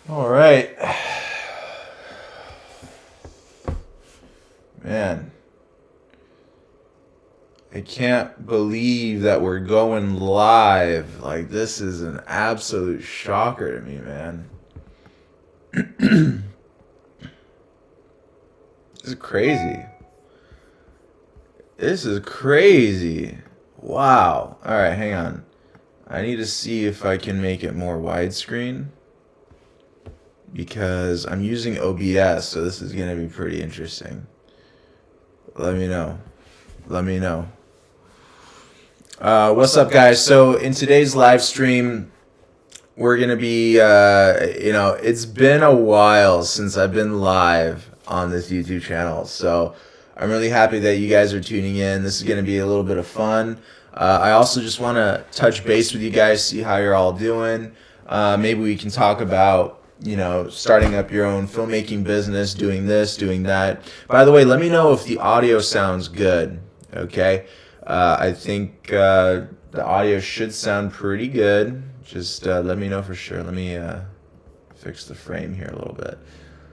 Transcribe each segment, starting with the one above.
All right. Man, I can't believe that we're going live. Like, this is an absolute shocker to me, man. This is crazy. This is crazy. Wow. All right, hang on. I need to see if I can make it more widescreen because I'm using OBS, so this is going to be pretty interesting. Let me know. Let me know. What's up, guys? So, in today's live stream, we're going to be, it's been a while since I've been live on this YouTube channel. So, I'm really happy that you guys are tuning in. This is going to be a little bit of fun. I also just want to touch base with you guys, see how you're all doing. Maybe we can talk about, starting up your own filmmaking business, doing this, doing that. By the way, let me know if the audio sounds good, okay? I think the audio should sound pretty good. Just let me know for sure. Let me fix the frame here a little bit.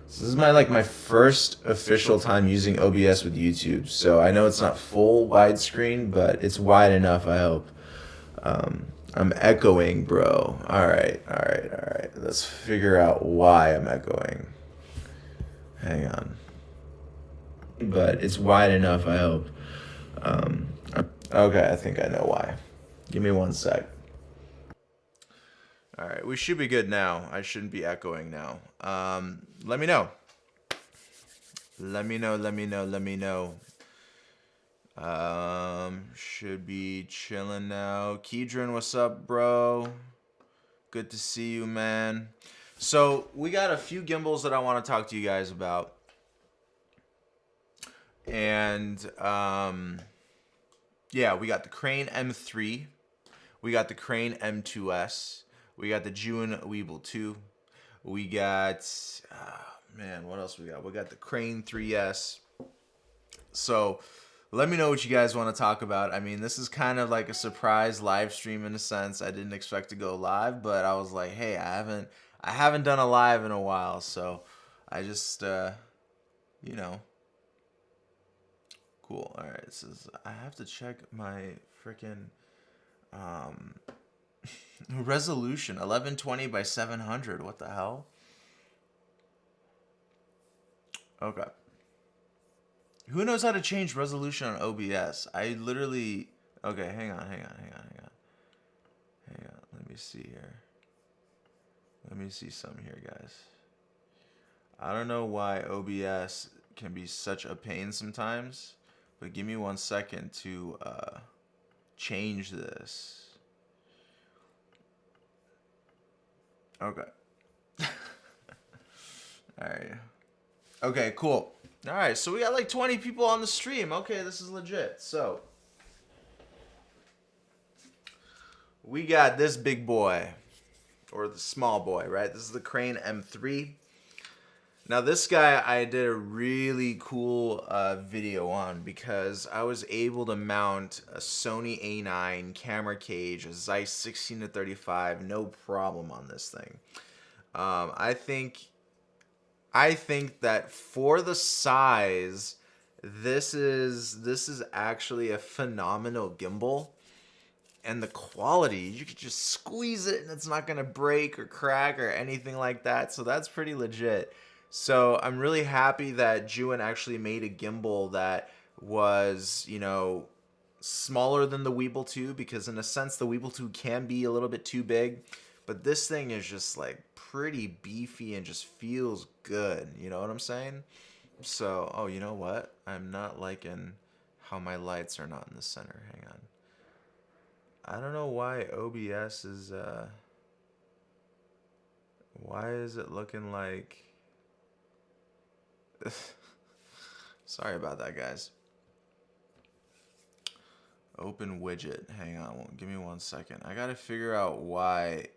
So this is my first official time using OBS with YouTube. So I know it's not full widescreen, but it's wide enough, I hope. I'm echoing, bro. All right. Let's figure out why I'm echoing. Hang on. But it's wide enough, I hope. Okay, I think I know why. Give me one sec. All right, we should be good now. I shouldn't be echoing now. Let me know. Let me know. Should be chilling now. Keydron, what's up, bro? Good to see you, man. So we got a few gimbals that I want to talk to you guys about. And yeah, we got the Crane M3. We got the Crane M2S. We got the June Weeble 2. We got, man, what else we got? We got the Crane 3S. So let me know what you guys want to talk about. I mean, this is kind of like a surprise live stream in a sense. I didn't expect to go live, but I was like, hey, I haven't done a live in a while, so I just, cool. All right, this is. I have to check my freaking resolution. 1120 by 700. What the hell? Okay. Who knows how to change resolution on OBS? I literally... Okay, hang on. Let me see here. Let me see something here, guys. I don't know why OBS can be such a pain sometimes, but give me 1 second to change this. Okay. Alright. Okay, cool. Alright, so we got like 20 people on the stream. Okay, this is legit. So, we got this big boy, or the small boy, right? This is the Crane M3. Now, this guy I did a really cool video on because I was able to mount a Sony A9 camera cage, a Zeiss 16-35, no problem on this thing. I think that for the size, this is actually a phenomenal gimbal. And the quality, you could just squeeze it and it's not gonna break or crack or anything like that. So that's pretty legit. So I'm really happy that Juin actually made a gimbal that was, smaller than the Weeble 2, because in a sense the Weeble 2 can be a little bit too big. But this thing is just like pretty beefy and just feels good. You know what I'm saying? So, oh, you know what? I'm not liking how my lights are not in the center. Hang on. I don't know why OBS is, why is it looking like... Sorry about that, guys. Open widget. Hang on, give me 1 second. I gotta figure out why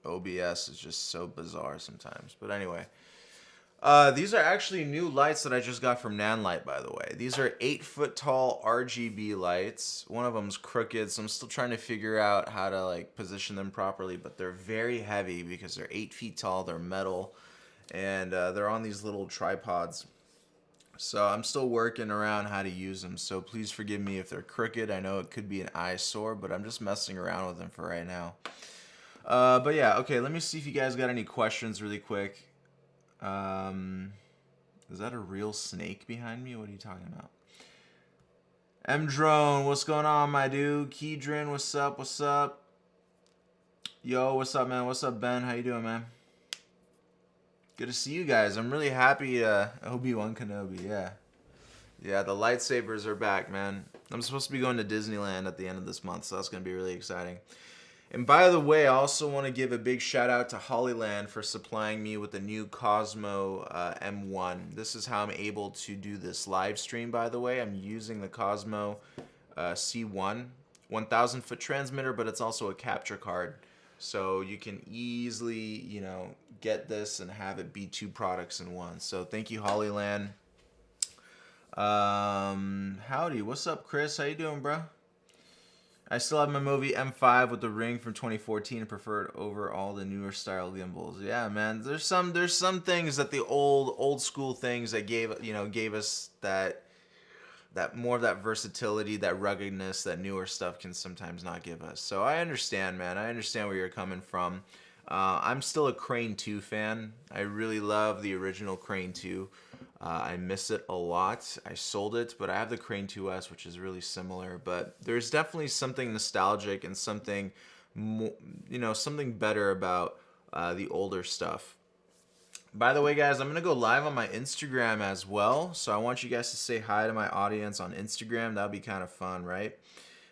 OBS is just so bizarre sometimes. But anyway, These are actually new lights that I just got from Nanlite, by the way. These are 8-foot tall RGB lights. One of them's crooked, so I'm still trying to figure out how to like position them properly, but they're very heavy because they're 8 feet tall, they're metal, and they're on these little tripods. So I'm still working around how to use them, so please forgive me if they're crooked. I know it could be an eyesore, but I'm just messing around with them for right now. But yeah, okay, let me see if you guys got any questions really quick. Is that a real snake behind me? What are you talking about? M-Drone, what's going on, my dude? Keydrin, what's up? What's up? Yo, what's up, man? What's up, Ben? How you doing, man? Good to see you guys. I'm really happy. Obi-Wan Kenobi, yeah. Yeah, the lightsabers are back, man. I'm supposed to be going to Disneyland at the end of this month, so that's going to be really exciting. And by the way, I also want to give a big shout out to Hollyland for supplying me with the new Cosmo M1. This is how I'm able to do this live stream, by the way. I'm using the Cosmo C1 1000 foot transmitter, but it's also a capture card. So you can easily, you know, get this and have it be two products in one. So thank you, Hollyland. Howdy, what's up, Chris? How you doing, bro? I still have my movie M5 with the ring from 2014 and preferred over all the newer style gimbals. Yeah, man. There's some things that the old school things that gave us that more of that versatility, that ruggedness that newer stuff can sometimes not give us. So I understand, man. I understand where you're coming from. I'm still a Crane 2 fan. I really love the original Crane 2. I miss it a lot. I sold it, but I have the Crane 2S, which is really similar. But there's definitely something nostalgic and something, something better about the older stuff. By the way, guys, I'm going to go live on my Instagram as well. So I want you guys to say hi to my audience on Instagram. That would be kind of fun, right?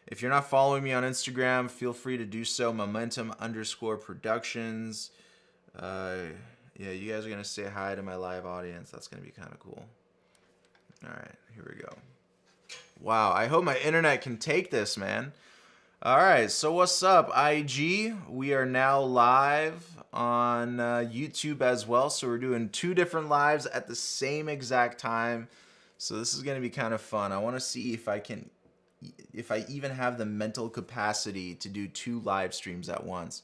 If you're not following me on Instagram, feel free to do so. Momentum_productions. Yeah, you guys are going to say hi to my live audience. That's going to be kind of cool. All right, here we go. Wow, I hope my internet can take this, man. All right, so what's up, IG? We are now live on YouTube as well. So we're doing 2 different lives at the same exact time. So this is going to be kind of fun. I want to see if I even have the mental capacity to do 2 live streams at once.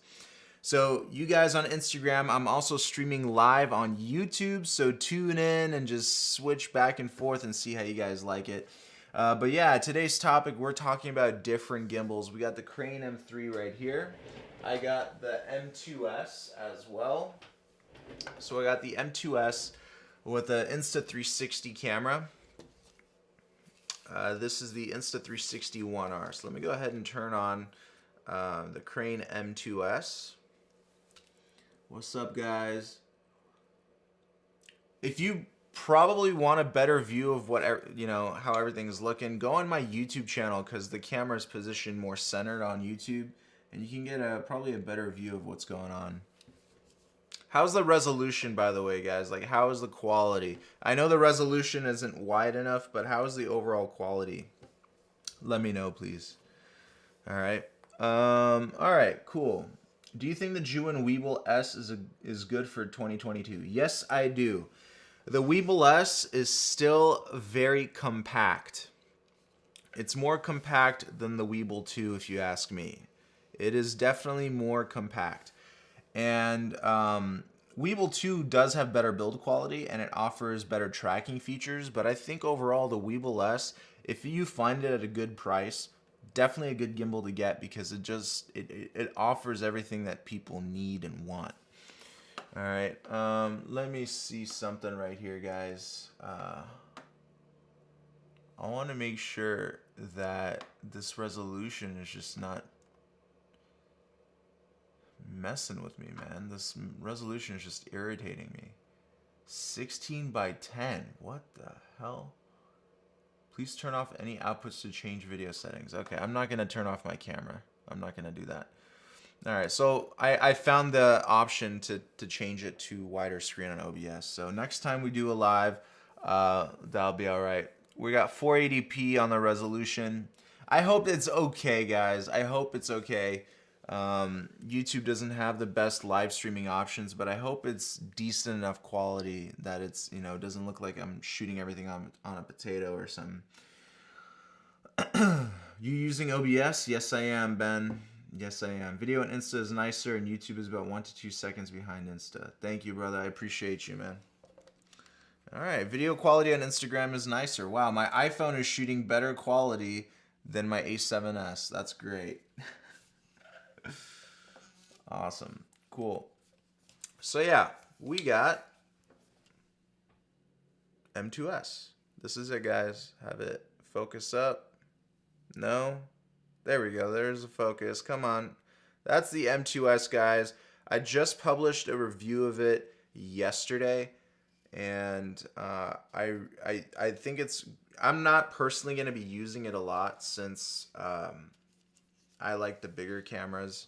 So you guys on Instagram, I'm also streaming live on YouTube. So tune in and just switch back and forth and see how you guys like it. But yeah, today's topic, we're talking about different gimbals. We got the Crane M3 right here. I got the M2S as well. So I got the M2S with the Insta360 camera. This is the Insta360 1R. So let me go ahead and turn on the Crane M2S. What's up, guys? If you probably want a better view of what how everything is looking, go on my YouTube channel because the camera is positioned more centered on YouTube, and you can get probably a better view of what's going on. How's the resolution, by the way, guys? Like, how is the quality? I know the resolution isn't wide enough, but how is the overall quality? Let me know, please. All right. All right, cool. Do you think the Juin Weeble S is good for 2022? Yes, I do. The Weeble S is still very compact. It's more compact than the Weeble 2, if you ask me. It is definitely more compact. And Weeble 2 does have better build quality and it offers better tracking features, but I think overall the Weeble S, if you find it at a good price, definitely a good gimbal to get because it offers everything that people need and want. All right, let me see something right here, guys. I want to make sure that this resolution is just not messing with me, man. This resolution is just irritating me. 16:10. What the hell? Please turn off any outputs to change video settings. Okay, I'm not going to turn off my camera. I'm not going to do that. All right, so I found the option to change it to wider screen on OBS. So next time we do a live, that'll be all right. We got 480p on the resolution. I hope it's okay, guys. I hope it's okay. YouTube doesn't have the best live streaming options, but I hope it's decent enough quality that it's, you know, doesn't look like I'm shooting everything on a potato or something. You using OBS? Yes, I am, Ben. Yes, I am. Video on Insta is nicer, and YouTube is about 1 to 2 seconds behind Insta. Thank you, brother. I appreciate you, man. All right, video quality on Instagram is nicer. Wow, my iPhone is shooting better quality than my A7S. That's great. Awesome. Cool. So yeah, we got M2S. This is it, guys. Have it focus up. No? There we go. There's the focus. Come on. That's the M2S, guys. I just published a review of it yesterday, and I think it's... I'm not personally going to be using it a lot since I like the bigger cameras.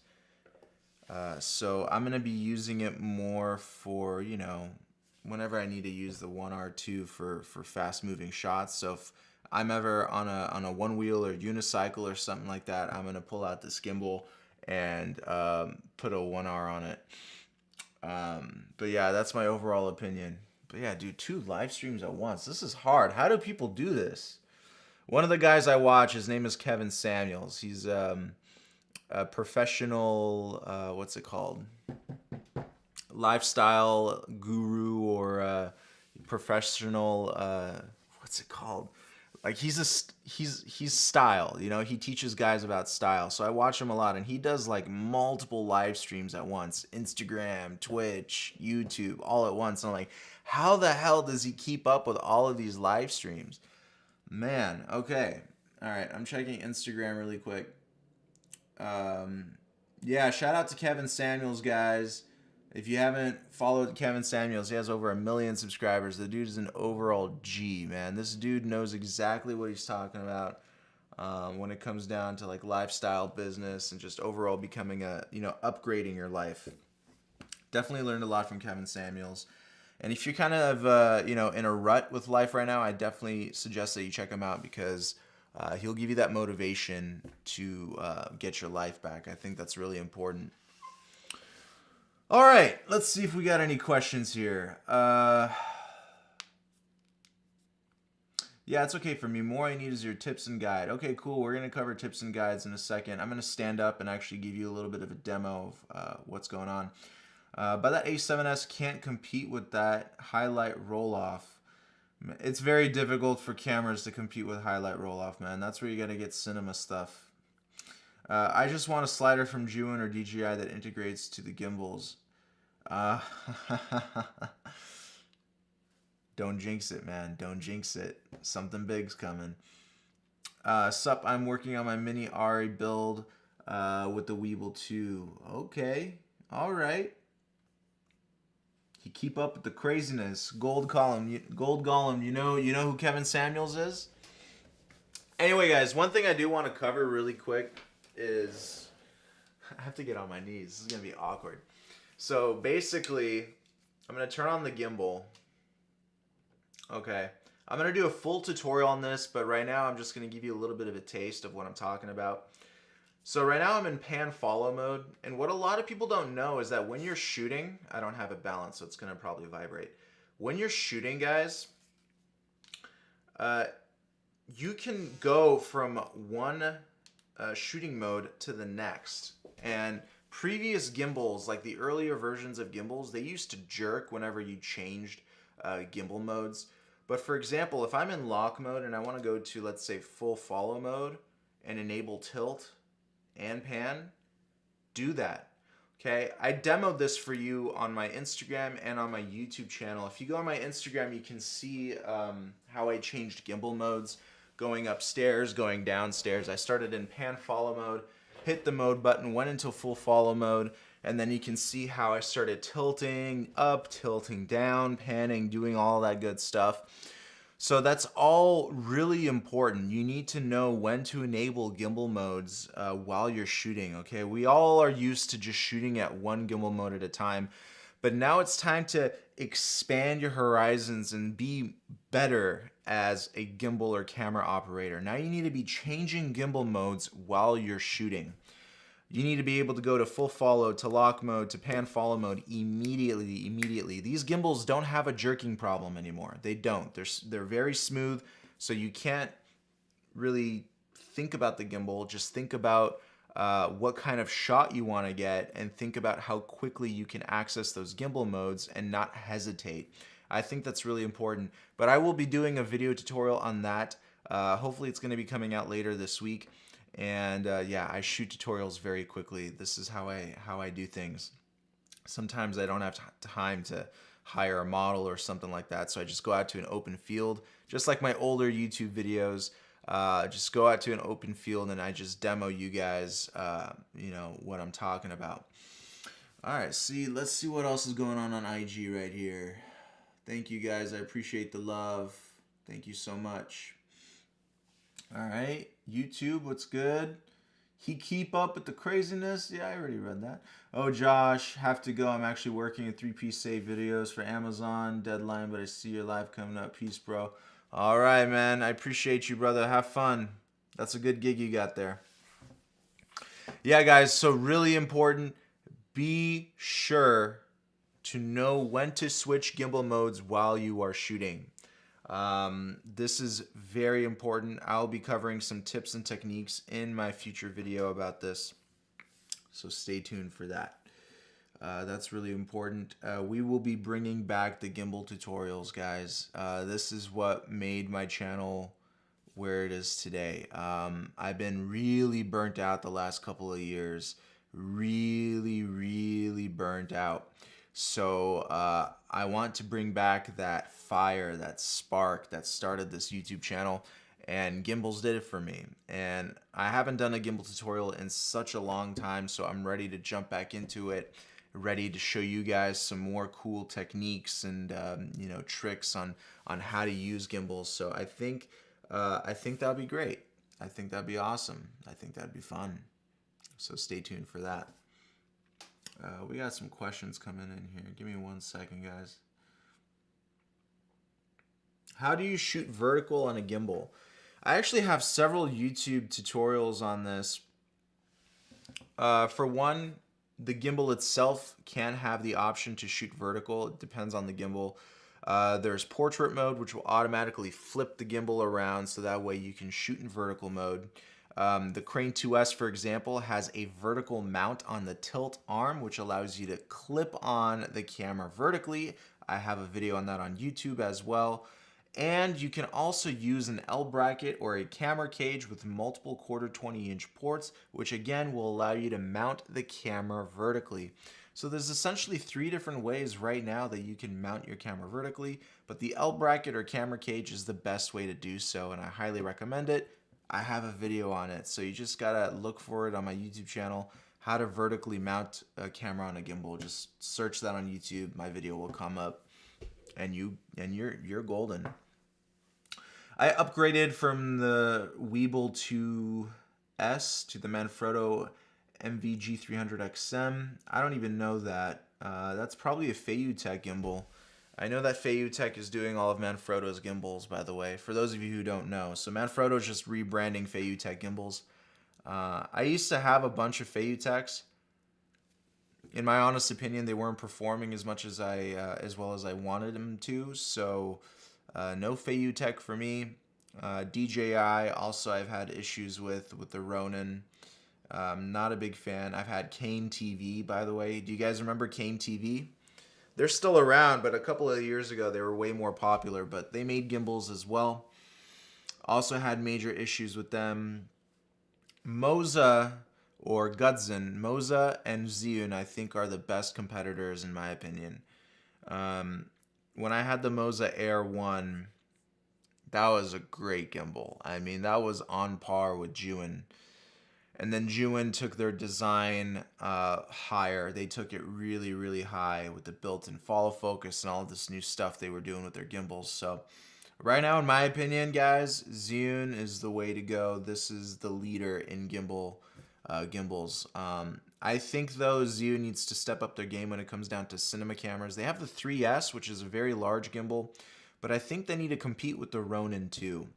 So I'm going to be using it more for, you know, whenever I need to use the 1R2 for fast moving shots. So if I'm ever on a one wheel or unicycle or something like that, I'm going to pull out this gimbal and put a 1R on it. But yeah, that's my overall opinion. But yeah, dude, 2 live streams at once. This is hard. How do people do this? One of the guys I watch, his name is Kevin Samuels. He's a professional, what's it called? Lifestyle guru or professional, what's it called? Like he's style, you know, he teaches guys about style. So I watch him a lot, and he does like multiple live streams at once. Instagram, Twitch, YouTube, all at once. And I'm like, how the hell does he keep up with all of these live streams? Man, okay. All right, I'm checking Instagram really quick. Yeah, shout out to Kevin Samuels, guys. If you haven't followed Kevin Samuels, he has over 1 million subscribers. The dude is an overall G, man. This dude knows exactly what he's talking about when it comes down to like lifestyle business and just overall becoming a, you know, upgrading your life. Definitely learned a lot from Kevin Samuels. And if you're kind of, you know, in a rut with life right now, I definitely suggest that you check him out because he'll give you that motivation to get your life back. I think that's really important. All right, let's see if we got any questions here. Yeah, it's okay for me. More I need is your tips and guide. Okay, cool. We're going to cover tips and guides in a second. I'm going to stand up and actually give you a little bit of a demo of what's going on. But that A7S can't compete with that highlight roll-off. It's very difficult for cameras to compete with highlight roll-off, man. That's where you got to get cinema stuff. I just want a slider from Juin or DJI that integrates to the gimbals. Don't jinx it, man. Don't jinx it. Something big's coming. Sup, I'm working on my mini Ari build with the Weeble 2. Okay. All right. You keep up with the craziness. Gold Golem, you know who Kevin Samuels is? Anyway, guys, one thing I do want to cover really quick is... I have to get on my knees. This is going to be awkward. So basically, I'm going to turn on the gimbal. Okay. I'm going to do a full tutorial on this, but right now I'm just going to give you a little bit of a taste of what I'm talking about. So right now I'm in pan follow mode, and what a lot of people don't know is that when you're shooting, I don't have it balanced, so it's going to probably vibrate. When you're shooting, guys, you can go from one shooting mode to the next. And previous gimbals, like the earlier versions of gimbals, they used to jerk whenever you changed gimbal modes. But for example, if I'm in lock mode and I want to go to, let's say, full follow mode and enable tilt and pan, do that. Okay, I demoed this for you on my Instagram and on my YouTube channel. If you go on my Instagram, you can see how I changed gimbal modes, going upstairs, going downstairs. I started in pan follow mode, hit the mode button, went into full follow mode, and then you can see how I started tilting up, tilting down, panning, doing all that good stuff. So that's all really important. You need to know when to enable gimbal modes while you're shooting, okay? We all are used to just shooting at one gimbal mode at a time, but now it's time to expand your horizons and be better as a gimbal or camera operator. Now you need to be changing gimbal modes while you're shooting. you need to be able to go to full follow, to lock mode, to pan follow mode immediately. These gimbals don't have a jerking problem anymore. They don't. They're very smooth, so you can't really think about the gimbal. Just think about what kind of shot you want to get, and think about how quickly you can access those gimbal modes and not hesitate. I think that's really important. But I will be doing a video tutorial on that. Hopefully it's going to be coming out later this week. And yeah, I shoot tutorials very quickly. This is how I do things. Sometimes I don't have time to hire a model or something like that, so I just go out to an open field, just like my older YouTube videos. Just go out to an open field and I just demo you guys, you know, what I'm talking about. All right, let's see what else is going on IG right here. Thank you guys. I appreciate the love. Thank you so much. All right, YouTube, what's good? He keep up with the craziness? Yeah, I already read that. Oh, Josh, have to go. I'm actually working in 3-piece save videos for Amazon. Deadline, but I see your live coming up. Peace, bro. All right, man. I appreciate you, brother. Have fun. That's a good gig you got there. Yeah, guys, so really important. Be sure to know when to switch gimbal modes while you are shooting. This is very important. I'll be covering some tips and techniques in my future video about this, so stay tuned for that. That's really important. We will be bringing back the gimbal tutorials, guys. This is what made my channel where it is today. I've been really burnt out the last couple of years. Really burnt out. So I want to bring back that fire, that spark that started this YouTube channel, and gimbals did it for me. And I haven't done a gimbal tutorial in such a long time, so I'm ready to jump back into it, ready to show you guys some more cool techniques and you know, tricks on how to use gimbals. So I think that'll be great. I think that'd be awesome. I think that'd be fun. So stay tuned for that. We got some questions coming in here. Give me 1 second, guys. How do you shoot vertical on a gimbal? I actually have several YouTube tutorials on this. For one, the gimbal itself can have the option to shoot vertical. It depends on the gimbal. There's portrait mode, which will automatically flip the gimbal around so that way you can shoot in vertical mode. The Crane 2S, for example, has a vertical mount on the tilt arm, which allows you to clip on the camera vertically. I have a video on that on YouTube as well. And you can also use an L bracket or a camera cage with multiple 1/4 20-inch ports, which again will allow you to mount the camera vertically. So there's essentially 3 different ways right now that you can mount your camera vertically, but the L bracket or camera cage is the best way to do so, and I highly recommend it. I have a video on it, so you just gotta look for it on my YouTube channel, how to vertically mount a camera on a gimbal. Just search that on YouTube, my video will come up, and you're golden. I upgraded from the Weeble 2S to the Manfrotto MVG300XM. I don't even know that. That's probably a Feiyutech gimbal. I know that Feiyutech is doing all of Manfrotto's gimbals, by the way, for those of you who don't know. So Manfrotto is just rebranding Feiyutech gimbals. I used to have a bunch of Feiyutechs. In my honest opinion, they weren't performing as much as as well as I wanted them to. So no Feiyutech for me. DJI also I've had issues with the Ronin. Not a big fan. I've had Kane TV, by the way. Do you guys remember Kane TV? They're still around, but a couple of years ago they were way more popular, but they made gimbals as well. Also had major issues with them. Moza or Gudzen, Moza and Zhiyun I think are the best competitors in my opinion. When I had the Moza Air 1, that was a great gimbal. I mean, that was on par with Zhiyun. And then Zhiyun took their design higher. They took it really high with the built-in follow focus and all of this new stuff they were doing with their gimbals. So right now, in my opinion, guys, Zhiyun is the way to go. This is the leader in gimbals. I think, though, Zhiyun needs to step up their game when it comes down to cinema cameras. They have the 3S, which is a very large gimbal, but I think they need to compete with the Ronin too.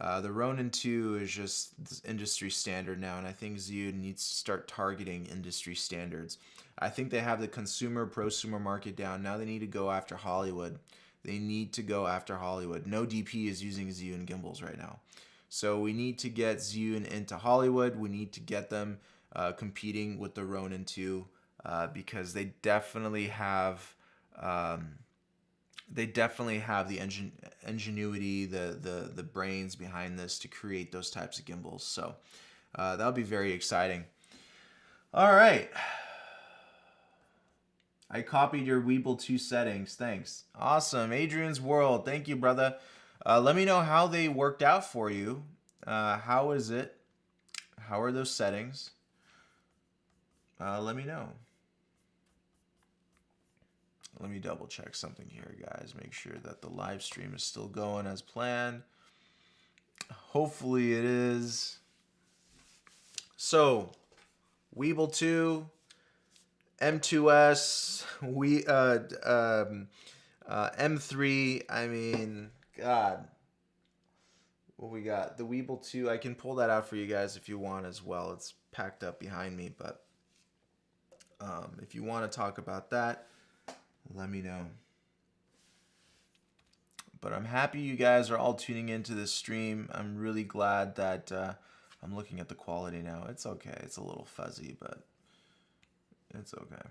The Ronin 2 is just industry standard now, and I think Zhiyun needs to start targeting industry standards. I think they have the consumer, prosumer market down. Now they need to go after Hollywood. They need to go after Hollywood. No DP is using Zhiyun gimbals right now. So we need to get Zhiyun into Hollywood. We need to get them competing with the Ronin 2 because they definitely have the ingenuity, the brains behind this to create those types of gimbals. So that'll be very exciting. All right. I copied your Weeble 2 settings. Thanks. Awesome. Adrian's World. Thank you, brother. Let me know how they worked out for you. How is it? How are those settings? Let me know. Let me double check something here, guys. Make sure that the live stream is still going as planned. Hopefully it is. So, Weeble 2, M2S, M3. I mean, God. What we got? The Weeble 2. I can pull that out for you guys if you want as well. It's packed up behind me, but if you want to talk about that, let me know. But I'm happy you guys are all tuning into this stream. I'm really glad that I'm looking at the quality now. It's okay. It's a little fuzzy, but it's okay.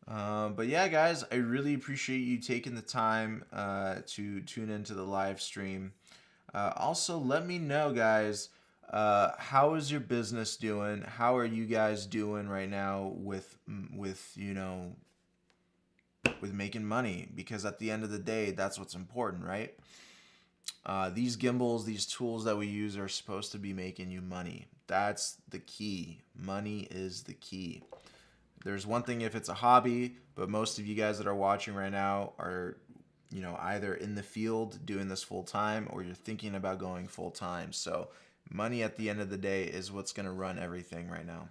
But yeah, guys, I really appreciate you taking the time to tune into the live stream. Also, let me know, guys, how is your business doing? How are you guys doing right now with you know, with making money? Because at the end of the day, that's what's important, right? These gimbals, these tools that we use are supposed to be making you money. That's the key. Money is the key. There's one thing if it's a hobby, but most of you guys that are watching right now are, you know, either in the field doing this full time or you're thinking about going full time. So money at the end of the day is what's going to run everything right now.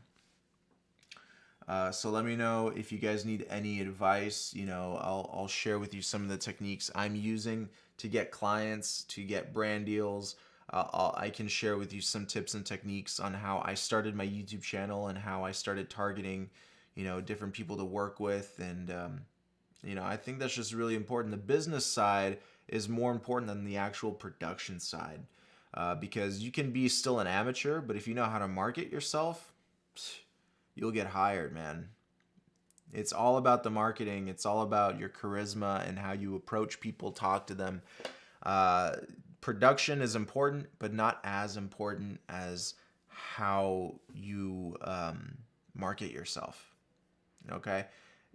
So let me know if you guys need any advice. You know, I'll share with you some of the techniques I'm using to get clients, to get brand deals. I can share with you some tips and techniques on how I started my YouTube channel and how I started targeting, you know, different people to work with. And, you know, I think that's just really important. The business side is more important than the actual production side because you can be still an amateur, but if you know how to market yourself, you'll get hired, man. It's all about the marketing. It's all about your charisma and how you approach people, talk to them. Production is important, but not as important as how you market yourself. Okay?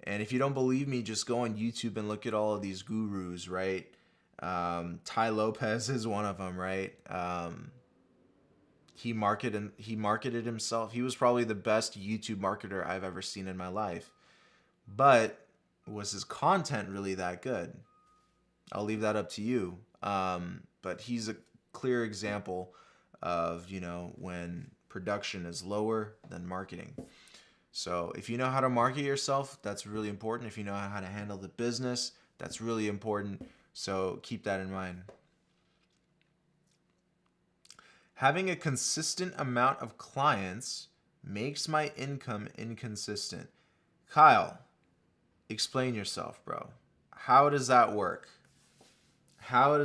And if you don't believe me, just go on YouTube and look at all of these gurus, right? Ty Lopez is one of them, right? He marketed himself. He was probably the best YouTube marketer I've ever seen in my life. But was his content really that good? I'll leave that up to you. But he's a clear example of, you know, when production is lower than marketing. So if you know how to market yourself, that's really important. If you know how to handle the business, that's really important. So keep that in mind. Having a consistent amount of clients makes my income inconsistent. Kyle, explain yourself, bro. How does that work? How